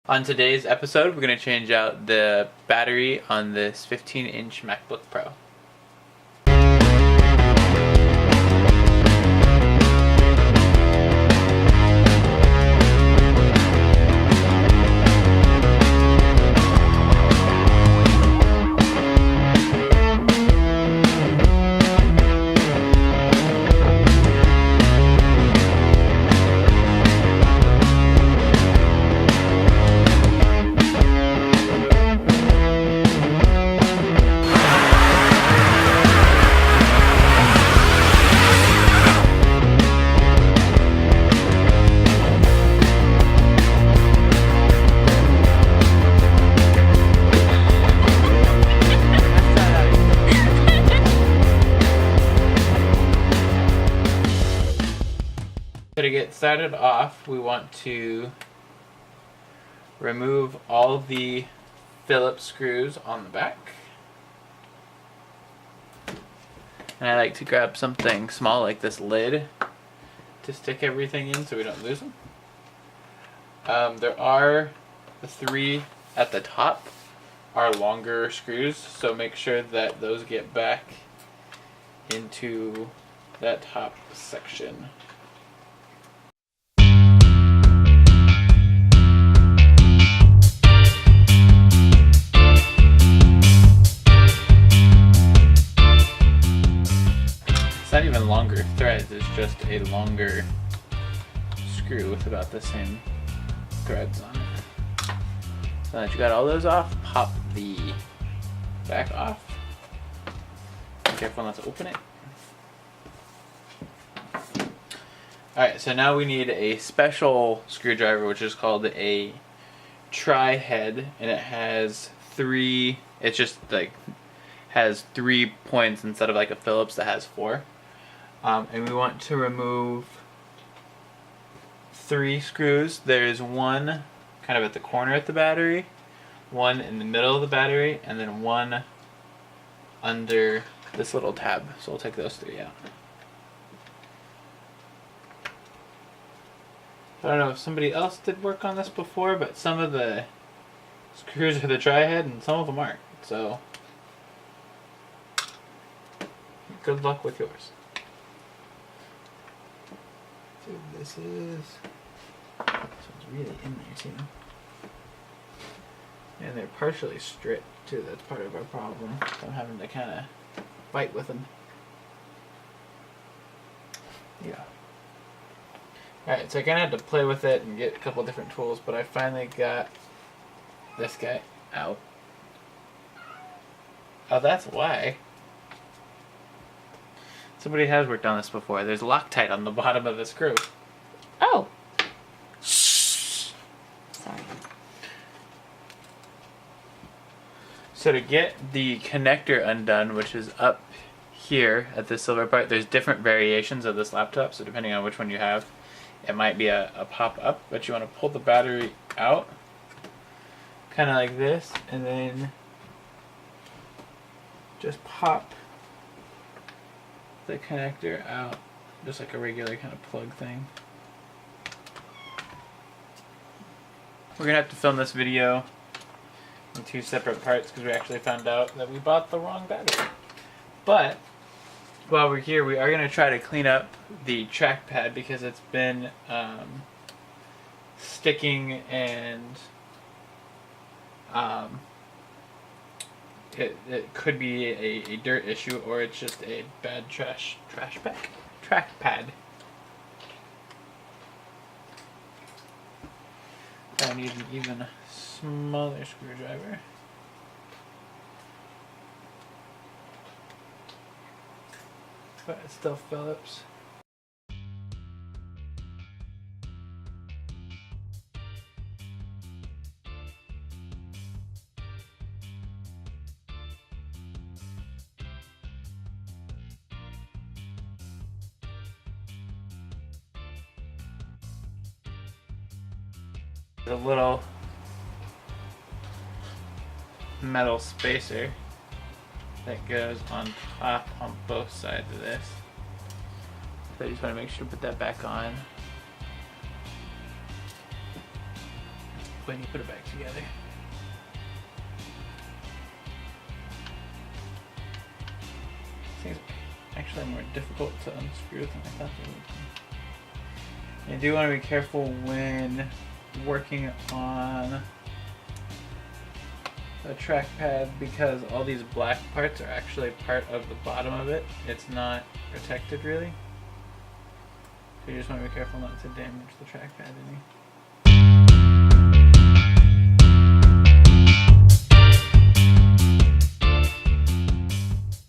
On today's episode, we're going to change out the battery on this 15-inch MacBook Pro. So to get started off, we want to remove all the Phillips screws on the back. And I like to grab something small like this lid to stick everything in so we don't lose them. There are the three at the top are longer screws, so make sure that those get back into that top section. It's not even longer threads, it's just a longer screw with about the same threads on it. So now that you got all those off, pop the back off. Be careful not to open it. Alright, so now we need a special screwdriver which is called a tri-head, and it has three, it's just like has 3 points instead of like a Phillips that has 4. And we want to remove 3 screws. There's one kind of at the corner of the battery, one in the middle of the battery, and then one under this little tab. So we'll take those 3 out. I don't know if somebody else did work on this before, but some of the screws are the tri-head and some of them aren't. So good luck with yours. So this one's really in there too. And they're partially stripped too, that's part of our problem. So I'm having to kind of fight with them. Yeah. Alright, so I kind of had to play with it and get a couple different tools, but I finally got this guy out. Oh, that's why. Somebody has worked on this before. There's Loctite on the bottom of the screw. Oh. Sorry. So to get the connector undone, which is up here at the silver part, there's different variations of this laptop, so depending on which one you have, it might be a pop-up, but you want to pull the battery out, kind of like this, and then just pop the connector out, just like a regular kind of plug thing. We're gonna have to film this video in 2 separate parts because we actually found out that we bought the wrong battery. But while we're here, we are gonna try to clean up the trackpad because it's been sticking and it could be a dirt issue, or it's just a bad trackpad. I need an even smaller screwdriver. But it's still Phillips. A little metal spacer that goes on top on both sides of this. So I just want to make sure to put that back on. when you put it back together. Things are actually more difficult to unscrew than I thought they would be. You do want to be careful when working on a trackpad because all these black parts are actually part of the bottom of it. It's not protected really. So you just want to be careful not to damage the trackpad any.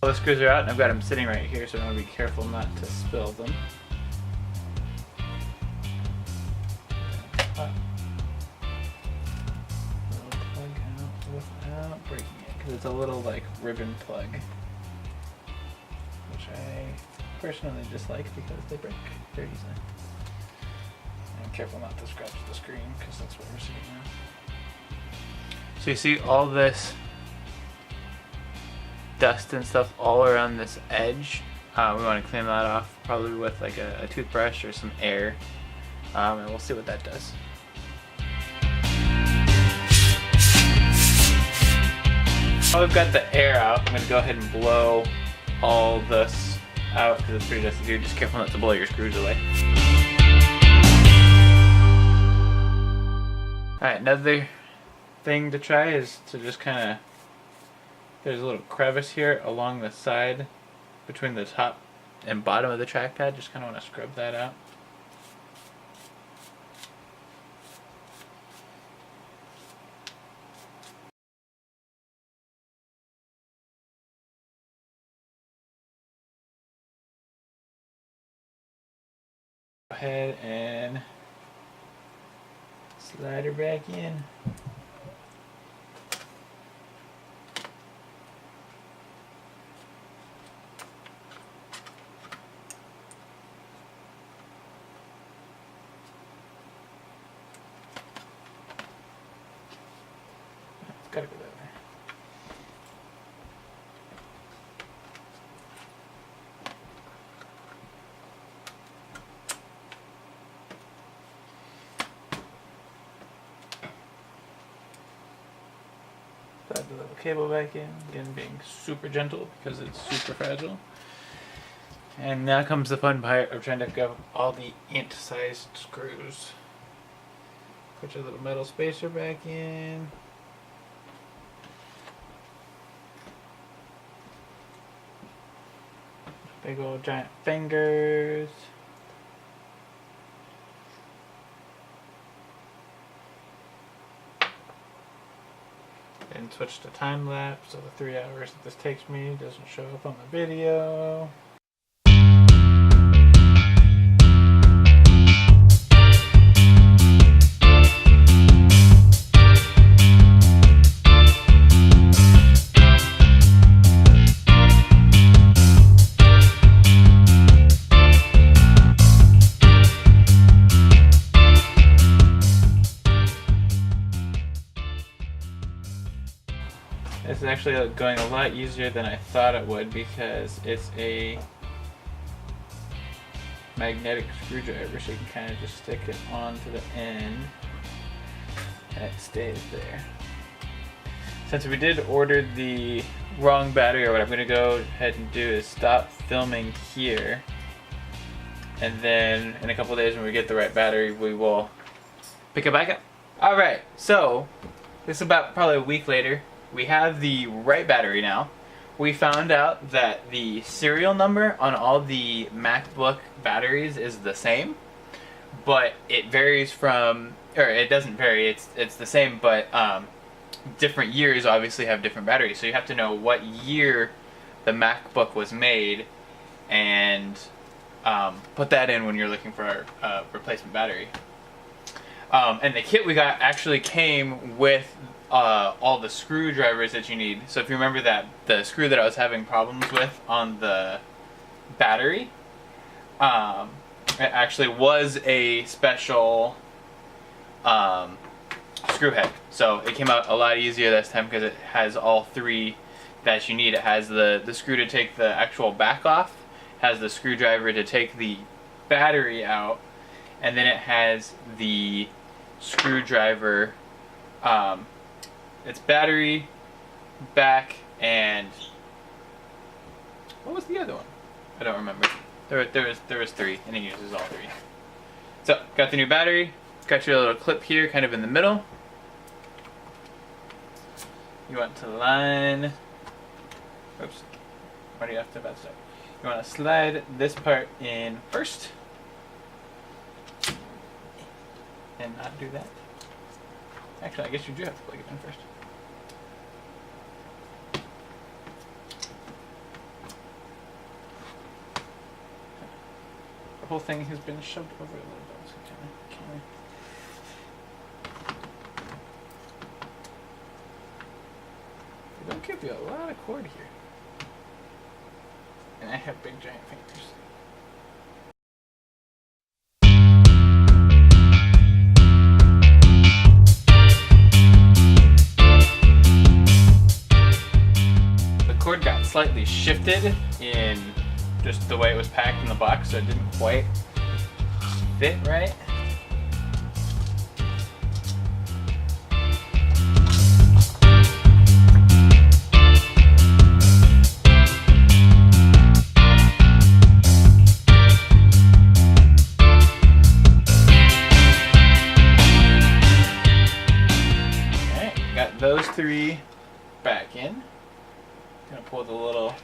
All the screws are out and I've got them sitting right here, so I'm going to be careful not to spill them. Without breaking it, because it's a little like ribbon plug, which I personally dislike because they break very easily. And careful not to scratch the screen because that's what we're seeing now. So you see all this dust and stuff all around this edge. We want to clean that off probably with like a toothbrush or some air, and we'll see what that does. While we've got the air out, I'm going to go ahead and blow all this out because it's pretty dusty. Just careful not to blow your screws away. Alright, another thing to try is to just kind of, there's a little crevice here along the side between the top and bottom of the trackpad. Just kind of want to scrub that out. Go ahead and slide her back in. It's gotta go that way. Slide the little cable back in, again being super gentle because it's super fragile. And now comes the fun part of trying to get all the ant-sized screws. Put your little metal spacer back in. Big old giant fingers. And switch to time lapse, so the 3 hours that this takes me doesn't show up on the video. This is actually going a lot easier than I thought it would because it's a magnetic screwdriver, so you can kind of just stick it onto the end and it stays there. Since we did order the wrong battery, or what I'm going to go ahead and do is stop filming here, and then in a couple days when we get the right battery we will pick it back up. Alright, so this is about probably a week later. We have the right battery now. We found out that the serial number on all the MacBook batteries is the same, but it varies from, or it doesn't vary, it's the same, but different years obviously have different batteries, so you have to know what year the MacBook was made and put that in when you're looking for a replacement battery. And the kit we got actually came with all the screwdrivers that you need. So if you remember that the screw that I was having problems with on the battery, it actually was a special screw head. So it came out a lot easier this time because it has all three that you need. It has the screw to take the actual back off, has the screwdriver to take the battery out, and then it has the screwdriver It's battery, back, and what was the other one? I don't remember. There was 3, and it uses all 3. So, got the new battery. Got your little clip here, kind of in the middle. You want to line. Oops. Why do you have to bad stuff? You want to slide this part in first, and not do that. Actually, I guess you do have to plug it in first. The whole thing has been shoved over a little bit, so can they don't give you a lot of cord here. And I have big giant fingers. The cord got slightly shifted in just the way it was packed in the box, so it didn't quite fit right. Those 3 back in. Gonna pull the little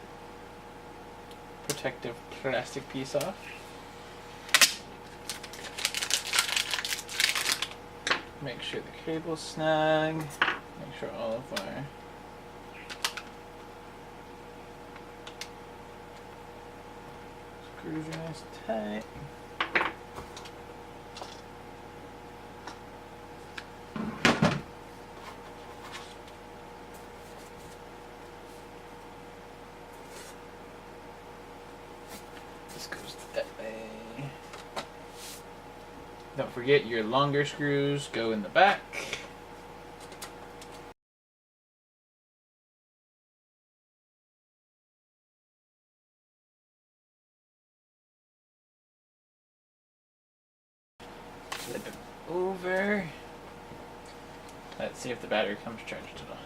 protective plastic piece off. Make sure the cable's snug. Make sure all of our screws are nice and tight. Goes that way. Don't forget your longer screws go in the back. Flip it over. Let's see if the battery comes charged at all.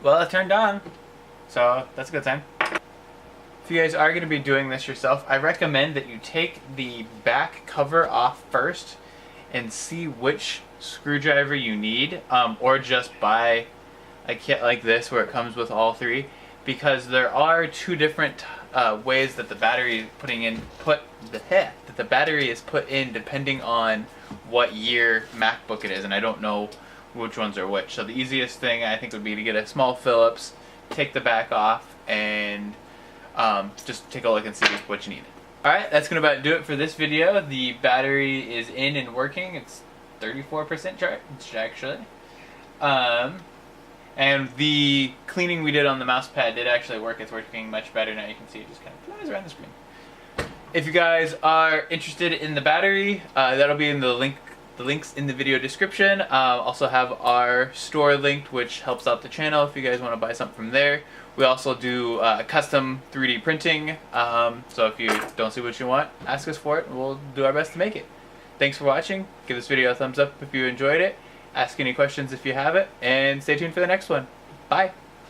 Well, it turned on, so that's a good sign. If you guys are going to be doing this yourself, I recommend that you take the back cover off first and see which screwdriver you need, or just buy a kit like this where it comes with all 3, because there are 2 different ways that the battery is put in depending on what year MacBook it is, and I don't know which ones are which. So the easiest thing I think would be to get a small Phillips, take the back off, and just take a look and see what you need. Alright, that's going to about do it for this video. The battery is in and working. It's 34% charged actually. And the cleaning we did on the mouse pad did actually work. It's working much better now. You can see it just kind of flies around the screen. If you guys are interested in the battery, that'll be in the links in the video description. Also have our store linked, which helps out the channel if you guys want to buy something from there. We also do custom 3D printing, so if you don't see what you want, ask us for it and we'll do our best to make it. Thanks for watching. Give this video a thumbs up if you enjoyed it. Ask any questions if you have it, and stay tuned for the next one. Bye!